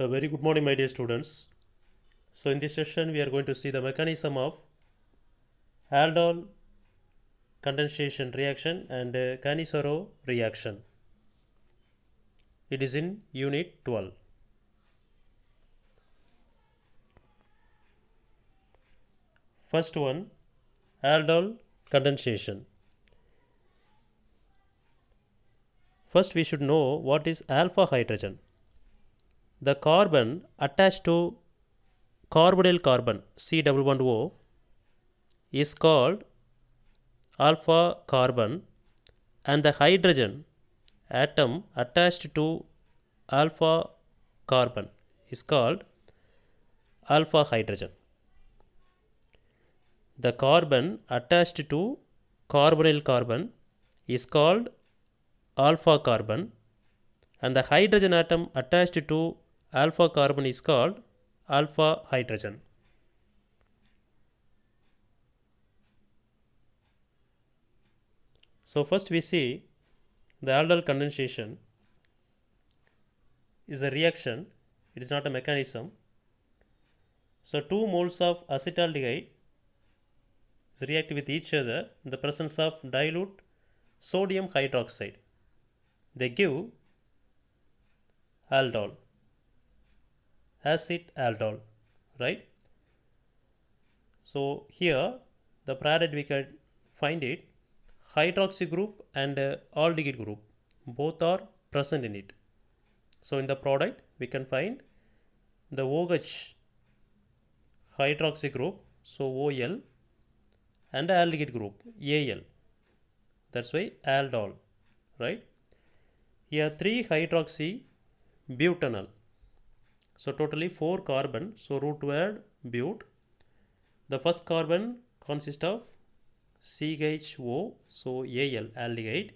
A very good morning, my dear students. So, in this session, we are going to see the mechanism of aldol condensation reaction and Cannizzaro reaction. It is in Unit 12. First one, aldol condensation. First, we should know what is alpha hydrogen. The carbon attached to carbonyl carbon C11O is called alpha carbon, and the hydrogen atom attached to alpha carbon is called alpha hydrogen. The carbon attached to carbonyl carbon is called alpha carbon, and the hydrogen atom attached to alpha carbon is called alpha hydrogen. So, first we see the aldol condensation is a reaction, it is not a mechanism. So, 2 moles of acetaldehyde react with each other in the presence of dilute sodium hydroxide. They give aldol, acid aldol, right? So, here the product we can find it hydroxy group and aldehyde group, both are present in it. So, in the product we can find the OH hydroxy group, so OL, and the aldehyde group AL, that's why aldol, right? Here 3 hydroxy butanol, so totally 4 carbon, so root word but. The first carbon consists of CHO, so Al, aldehyde.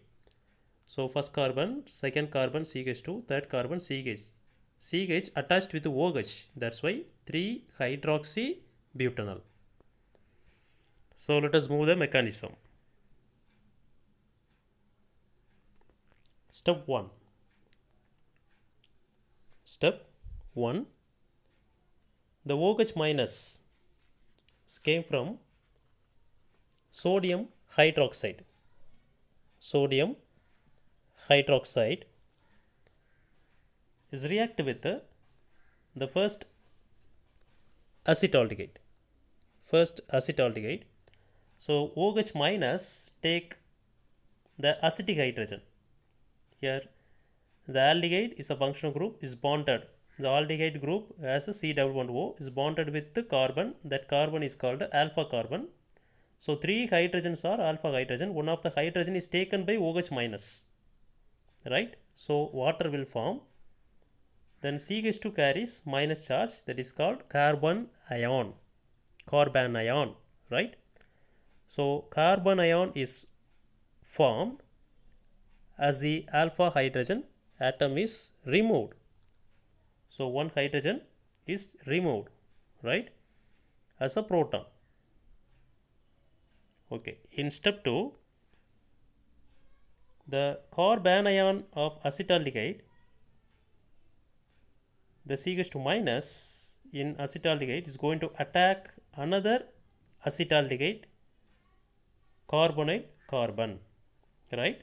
So first carbon, second carbon CH2, third carbon CH. CH attached with OH, that's why 3 hydroxy butanol. So let us move the mechanism. Step 1. Step 1. The OH minus came from sodium hydroxide. Sodium hydroxide is react with the first acetaldehyde. First acetaldehyde. So OH minus take the acidic hydrogen. Here the aldehyde is a functional group, is bonded. The aldehyde group as a C11O is bonded with the carbon. That carbon is called alpha carbon. So 3 hydrogens are alpha hydrogen. One of the hydrogen is taken by OH minus, right? So water will form. Then CH2 carries minus charge, that is called carbon ion. Carbon ion, right? So carbon ion is formed as the alpha hydrogen atom is removed. So one hydrogen is removed, right, as a proton. Okay, in step 2, the carbon ion of acetaldehyde, the CH2 minus in acetaldehyde is going to attack another acetaldehyde carbonyl carbon, right?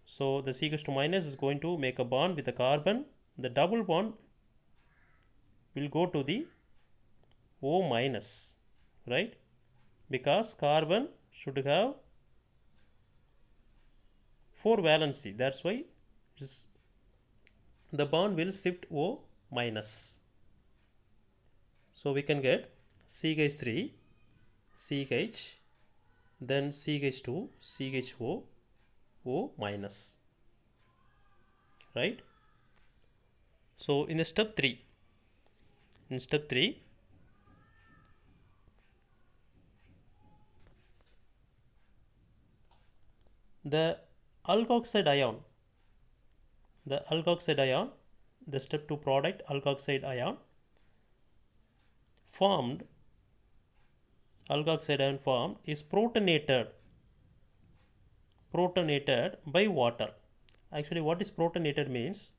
So the CH2 minus is going to make a bond with the carbon. The double bond will go to the O minus, right? Because carbon should have 4 valency, that's why the bond will shift O minus. So we can get CH3, CH, then CH2, CHO, O minus, right? So in step 3, the alkoxide ion, the step 2 product alkoxide ion formed is protonated by water. Actually, what is protonated means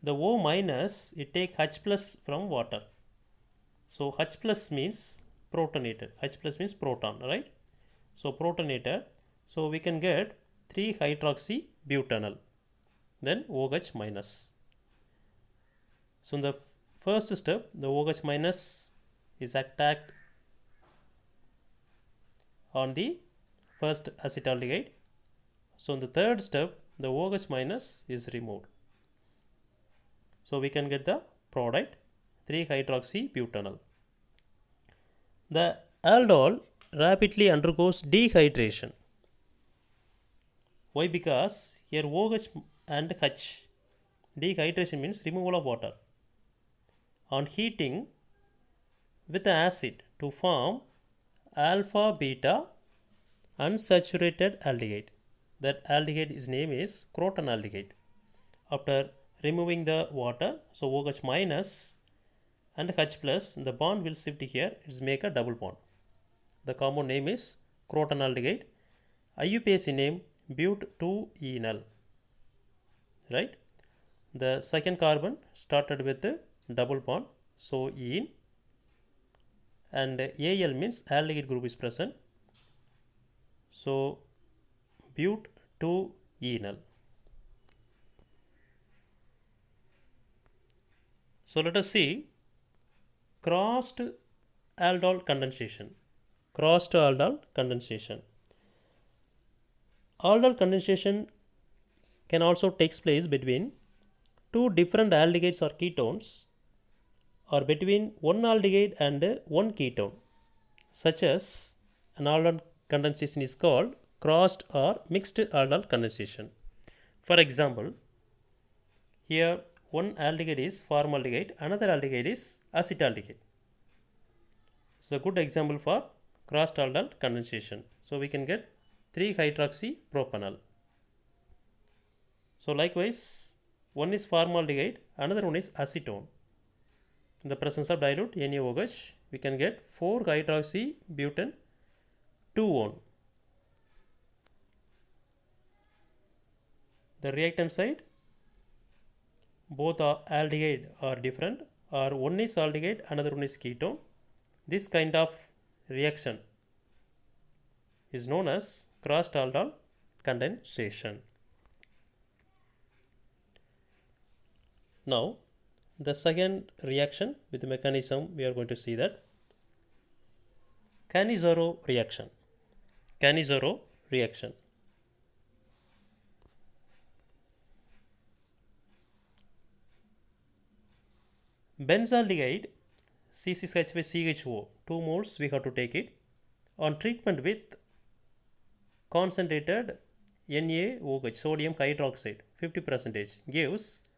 the O minus, it take H plus from water. So H plus means protonated. H plus means proton, right? So protonated. So we can get 3 hydroxy butanol, then OH minus. So in the first step, the OH minus is attacked on the first acetaldehyde. So in the third step, the OH minus is removed. So we can get the product 3 hydroxy butanol. The aldol rapidly undergoes dehydration. Why? Because here OH and H, dehydration means removal of water, on heating with acid to form alpha beta unsaturated aldehyde. That aldehyde is name is croton aldehyde. After removing the water, so OH minus and H plus, the bond will shift here, it's make a double bond. The compound name is croton aldehyde. IUPAC name but2-enol. Right? The second carbon started with the double bond, so ene, and Al means aldehyde group is present, so but2-enol. So let us see crossed aldol condensation. Crossed aldol condensation. Aldol condensation can also take place between two different aldehydes or ketones, or between one aldehyde and one ketone, such as an aldol condensation is called crossed or mixed aldol condensation. For example, here one aldehyde is formaldehyde, another aldehyde is acetaldehyde. So good example for crossed aldol condensation. So we can get 3 hydroxy propanol. So likewise, one is formaldehyde, another one is acetone. In the presence of dilute NaOH, we can get 4 hydroxy butane 2-one. The reactant side, both are aldehyde are different, or one is aldehyde, another one is ketone. This kind of reaction is known as crossed aldol condensation. Now, the second reaction with the mechanism, we are going to see that Cannizzaro reaction. Cannizzaro reaction. Benzaldehyde C6H5CHO 2 moles we have to take it. On treatment with concentrated NaOH, sodium hydroxide 50% gives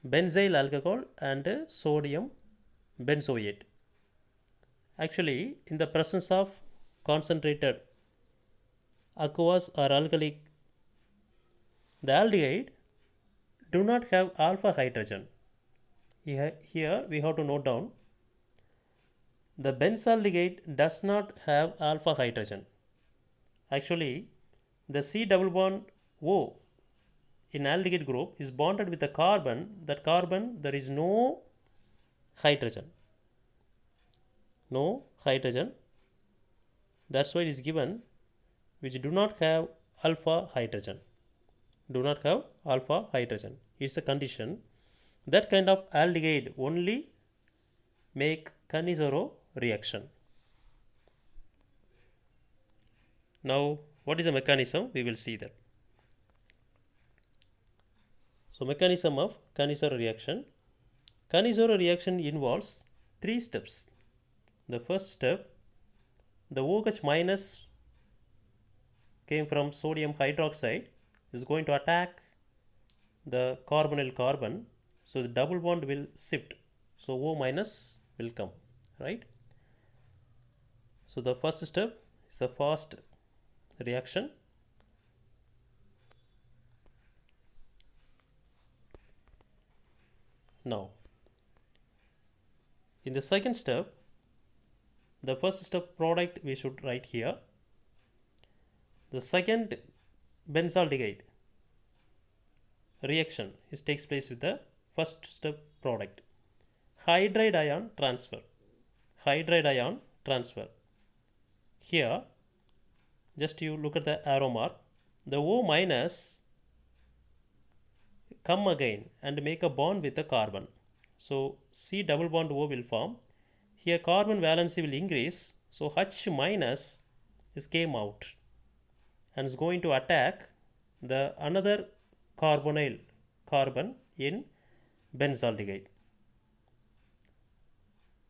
benzyl alcohol and sodium benzoate. Actually, in the presence of concentrated aqueous or alkalic, the aldehyde do not have alpha hydrogen. Here we have to note down, the benzaldehyde does not have alpha hydrogen. Actually, the C double bond O in aldehyde group is bonded with the carbon. That carbon, there is no hydrogen. No hydrogen. That's why it is given which do not have alpha hydrogen. Do not have alpha hydrogen. It's a condition. That kind of aldehyde only make Cannizzaro reaction. Now, what is the mechanism? We will see that. So, mechanism of Cannizzaro reaction. Cannizzaro reaction involves 3 steps. The first step, the OH minus came from sodium hydroxide is going to attack the carbonyl carbon. So, the double bond will shift. So, O minus will come, right? So, the first step is a fast reaction. Now, in the second step, the first step product we should write here. The second benzaldehyde reaction takes place with the first step product. Hydride ion transfer. Hydride ion transfer. Here, just you look at the arrow mark. The O minus come again and make a bond with the carbon. So C double bond O will form. Here carbon valency will increase. So H minus is came out and is going to attack the another carbonyl carbon in benzaldehyde.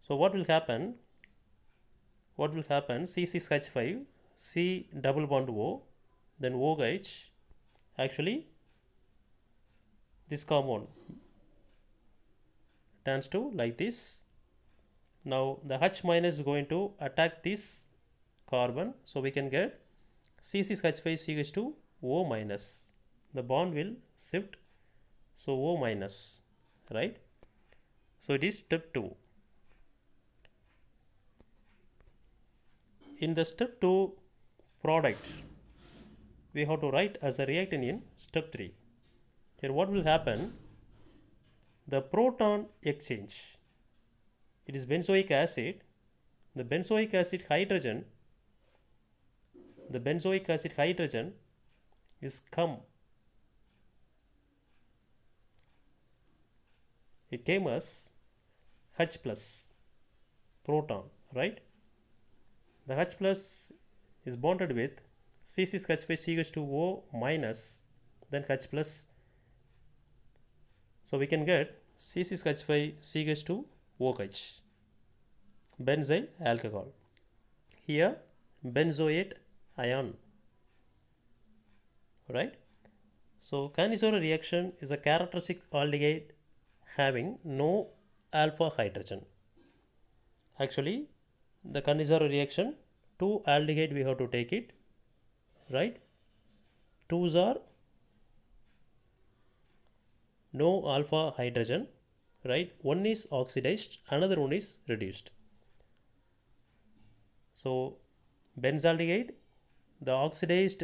So what will happen? What will happen? C6H5, C double bond O, then OH. Actually, this compound turns to like this. Now the H minus is going to attack this carbon, so we can get C6H5CH2 O minus. The bond will shift, so O minus, right? So it is step 2. In the step 2 product, we have to write as a reactant in step 3. Here what will happen? The proton exchange. It is benzoic acid. The benzoic acid hydrogen is come. It came as H plus proton, right? The H plus is bonded with C6H5CH2O minus, then H plus. So we can get C6H5CH2OH, benzyl alcohol. Here benzoate ion, right? So Cannizzaro reaction is a characteristic aldehyde having no alpha hydrogen. Actually, the Cannizzaro reaction, 2 aldehyde we have to take it, right? 2s are no alpha hydrogen, right? One is oxidized, another one is reduced. So benzaldehyde, the oxidized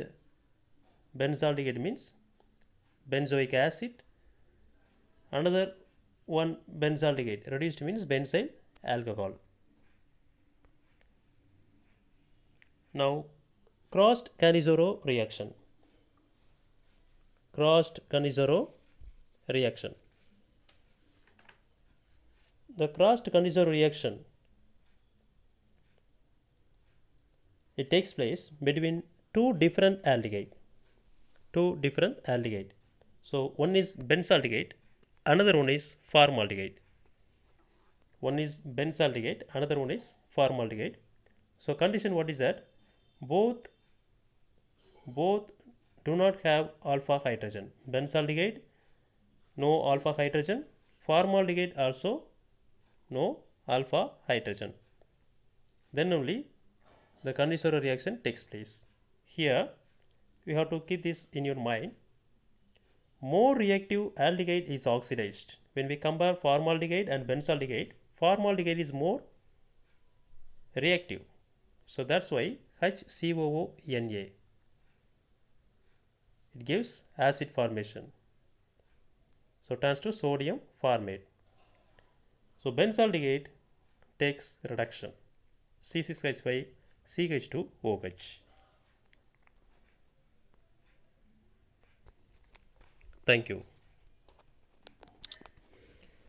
benzaldehyde means benzoic acid, another one benzaldehyde, reduced means benzyl alcohol. Now crossed Cannizzaro reaction. Crossed Cannizzaro reaction. The crossed Cannizzaro reaction, it takes place between two different aldehyde. So one is benzaldehyde, another one is formaldehyde. One is benzaldehyde, another one is formaldehyde. So condition what is that? Both do not have alpha hydrogen. Benzaldehyde no alpha hydrogen, formaldehyde also no alpha hydrogen. Then only the Cannizzaro reaction takes place. Here you have to keep this in your mind. More reactive aldehyde is oxidized. When we compare formaldehyde and benzaldehyde, formaldehyde is more reactive. So that's why HCOONA. It gives acid formation. So turns to sodium formate. So benzaldehyde takes reduction. C6H5CH2OH. Thank you.